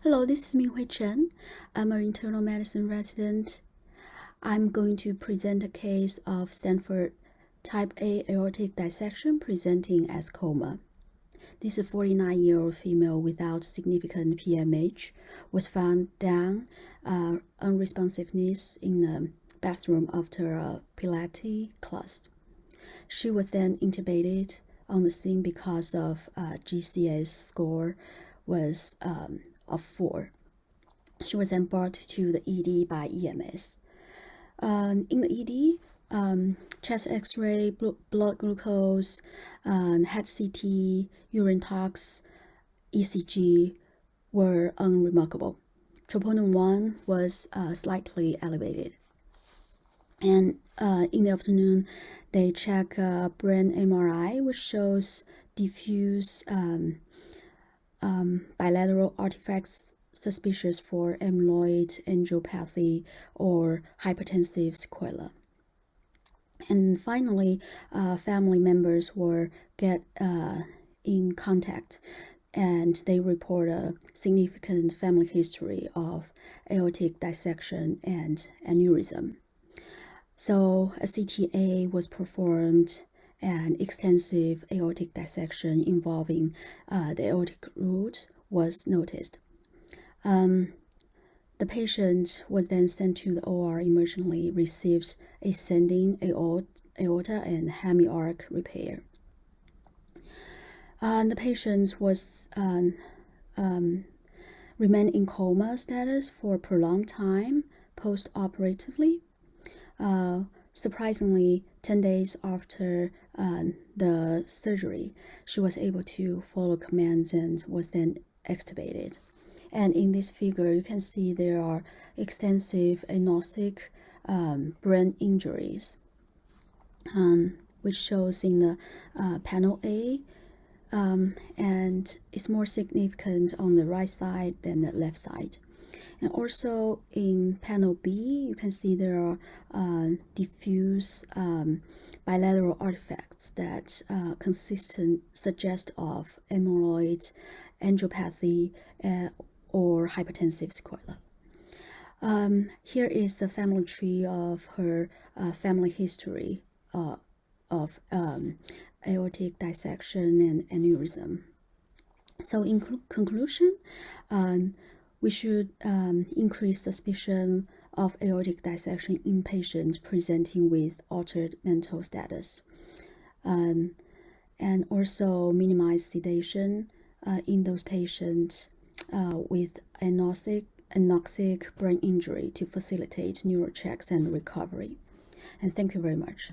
Hello, this is Minghui Chen. I'm an internal medicine resident. I'm going to present a case of Stanford type A aortic dissection presenting as coma. This 49-year-old female without significant PMH was found down unresponsiveness in the bathroom after a Pilates class. She was then intubated on the scene because of GCS score was of 4. She was then brought to the ED by EMS. In the ED, chest X-ray, blood glucose, head CT, urine tox, ECG were unremarkable. Troponin 1 was slightly elevated. And in the afternoon, they check brain MRI, which shows diffuse bilateral artifacts suspicious for amyloid angiopathy or hypertensive sequela. And finally, family members were get in contact, and they report a significant family history of aortic dissection and aneurysm. So a CTA was performed, and extensive aortic dissection involving the aortic root was noticed. The patient was then sent to the OR, emergently received ascending aorta and hemiarch repair. The patient was remained in coma status for a prolonged time post-operatively. Surprisingly, 10 days after the surgery, she was able to follow commands and was then extubated. And in this figure, you can see there are extensive anostic brain injuries, which shows in the panel A, and it's more significant on the right side than the left side. And also in panel B, you can see there are diffuse bilateral artifacts that suggest of amyloid angiopathy or hypertensive sequela. Here is the family tree of her family history of aortic dissection and aneurysm. So in conclusion, we should increase suspicion of aortic dissection in patients presenting with altered mental status, and also minimize sedation in those patients with anoxic brain injury to facilitate neurochecks and recovery. And thank you very much.